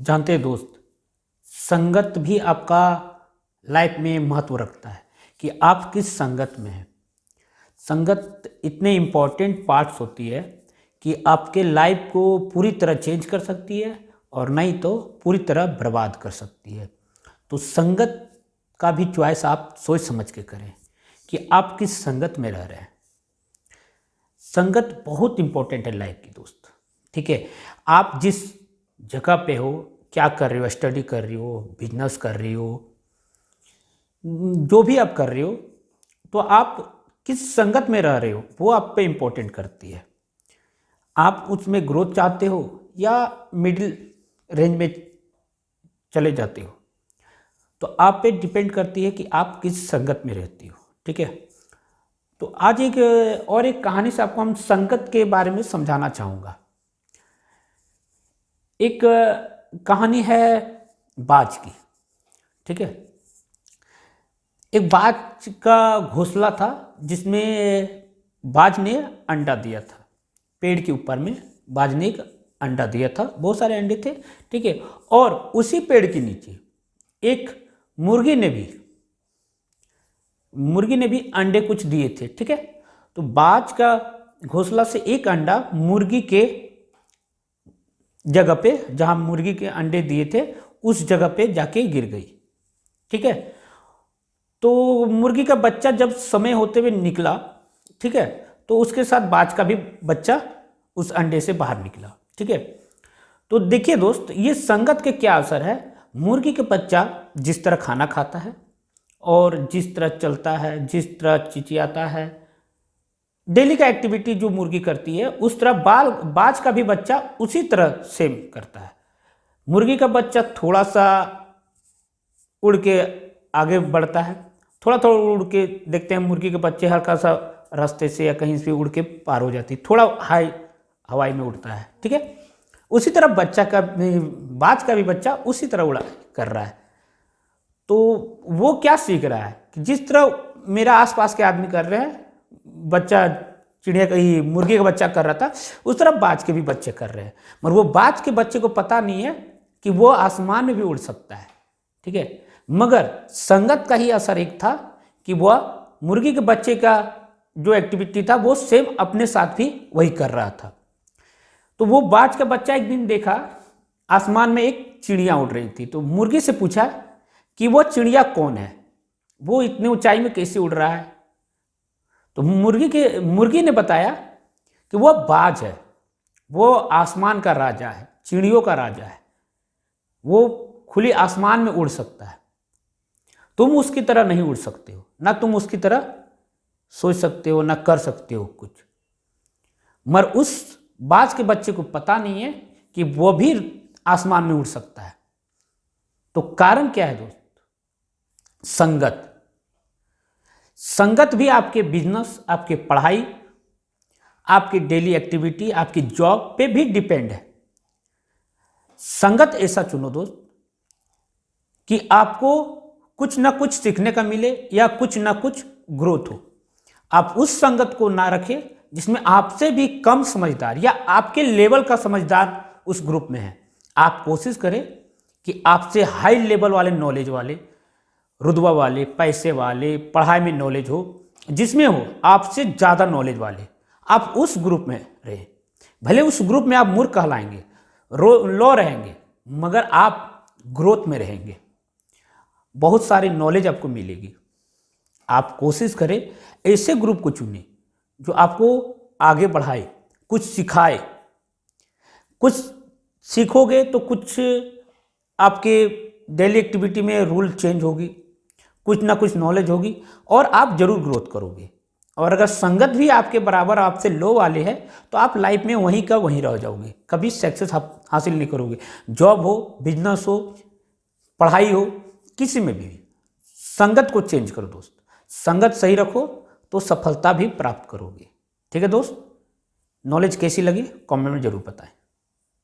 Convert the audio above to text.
जानते हैं दोस्त, संगत भी आपका लाइफ में महत्व रखता है कि आप किस संगत में हैं। संगत इतने इम्पॉर्टेंट पार्ट्स होती है कि आपके लाइफ को पूरी तरह चेंज कर सकती है और नहीं तो पूरी तरह बर्बाद कर सकती है। तो संगत का भी चॉइस आप सोच समझ के करें कि आप किस संगत में रह रहे हैं। संगत बहुत इम्पोर्टेंट है लाइफ की दोस्त। ठीक है, आप जिस जगह पे हो, क्या कर रहे हो, स्टडी कर रही हो, बिजनेस कर रही हो, जो भी आप कर रहे हो, तो आप किस संगत में रह रहे हो वो आप पे इम्पोर्टेंट करती है। आप उसमें ग्रोथ चाहते हो या मिडिल रेंज में चले जाते हो, तो आप पे डिपेंड करती है कि आप किस संगत में रहती हो। ठीक है, तो आज एक कहानी से आपको हम संगत के बारे में समझाना चाहूँगा। एक कहानी है बाज की। ठीक है, एक बाज का घोंसला था जिसमें बाज ने अंडा दिया था। पेड़ के ऊपर में बाज ने एक अंडा दिया था, बहुत सारे अंडे थे। ठीक है, और उसी पेड़ के नीचे एक मुर्गी ने भी अंडे कुछ दिए थे। ठीक है, तो बाज का घोंसला से एक अंडा मुर्गी के जगह पे, जहां मुर्गी के अंडे दिए थे उस जगह पे जाके गिर गई। ठीक है, तो मुर्गी का बच्चा जब समय होते हुए निकला, ठीक है, तो उसके साथ बाज का भी बच्चा उस अंडे से बाहर निकला। ठीक है, तो देखिए दोस्त, ये संगत के क्या असर है। मुर्गी का बच्चा जिस तरह खाना खाता है और जिस तरह चलता है, जिस तरह चिचियाता है, डेली का एक्टिविटी जो मुर्गी करती है, उस तरह बाज का भी बच्चा उसी तरह सेम करता है। मुर्गी का बच्चा थोड़ा सा उड़ के आगे बढ़ता है, थोड़ा थोड़ा उड़ के देखते हैं मुर्गी के बच्चे हल्का सा रास्ते से या कहीं से उड़ के पार हो जाती है, थोड़ा हाई हवाई में उड़ता है। ठीक है, उसी तरह बाज का भी बच्चा उसी तरह उड़ा कर रहा है। तो वो क्या सीख रहा है कि जिस तरह मेरा आसपास के आदमी कर रहे हैं, बच्चा चिड़िया का ही मुर्गी का बच्चा कर रहा था, उस तरह बाज के भी बच्चे कर रहे हैं। मगर वो बाज के बच्चे को पता नहीं है कि वो आसमान में भी उड़ सकता है। ठीक है, मगर संगत का ही असर एक था कि वह मुर्गी के बच्चे का जो एक्टिविटी था वो सेम अपने साथ भी वही कर रहा था। तो वो बाज का बच्चा एक दिन देखा आसमान में एक चिड़िया उड़ रही थी, तो मुर्गी से पूछा कि वो चिड़िया कौन है, वो इतनी ऊंचाई में कैसे उड़ रहा है। तो मुर्गी ने बताया कि वो बाज है, वो आसमान का राजा है, चिड़ियों का राजा है, वो खुली आसमान में उड़ सकता है। तुम उसकी तरह नहीं उड़ सकते हो, ना तुम उसकी तरह सोच सकते हो, ना कर सकते हो कुछ। मगर उस बाज के बच्चे को पता नहीं है कि वो भी आसमान में उड़ सकता है। तो कारण क्या है दोस्त? संगत भी आपके बिजनेस, आपके पढ़ाई, आपकी डेली एक्टिविटी, आपकी जॉब पे भी डिपेंड है। संगत ऐसा चुनो दोस्त कि आपको कुछ ना कुछ सीखने का मिले या कुछ ना कुछ ग्रोथ हो। आप उस संगत को ना रखें जिसमें आपसे भी कम समझदार या आपके लेवल का समझदार उस ग्रुप में है। आप कोशिश करें कि आपसे हाई लेवल वाले, नॉलेज वाले, रुतबा वाले, पैसे वाले, पढ़ाई में नॉलेज हो, जिसमें हो आपसे ज़्यादा नॉलेज वाले, आप उस ग्रुप में रहे। भले उस ग्रुप में आप मूर्ख कहलाएंगे, लो रहेंगे, मगर आप ग्रोथ में रहेंगे, बहुत सारी नॉलेज आपको मिलेगी। आप कोशिश करें ऐसे ग्रुप को चुनें जो आपको आगे बढ़ाए, कुछ सिखाए। कुछ सीखोगे तो कुछ आपके डेली एक्टिविटी में रूल चेंज होगी, कुछ ना कुछ नॉलेज होगी और आप जरूर ग्रोथ करोगे। और अगर संगत भी आपके बराबर, आपसे लो वाले हैं, तो आप लाइफ में वहीं का वहीं रह जाओगे, कभी सक्सेस हासिल नहीं करोगे। जॉब हो, बिजनेस हो, पढ़ाई हो, किसी में भी संगत को चेंज करो दोस्त। संगत सही रखो तो सफलता भी प्राप्त करोगे। ठीक है दोस्त, नॉलेज कैसी लगी कमेंट में जरूर बताएं।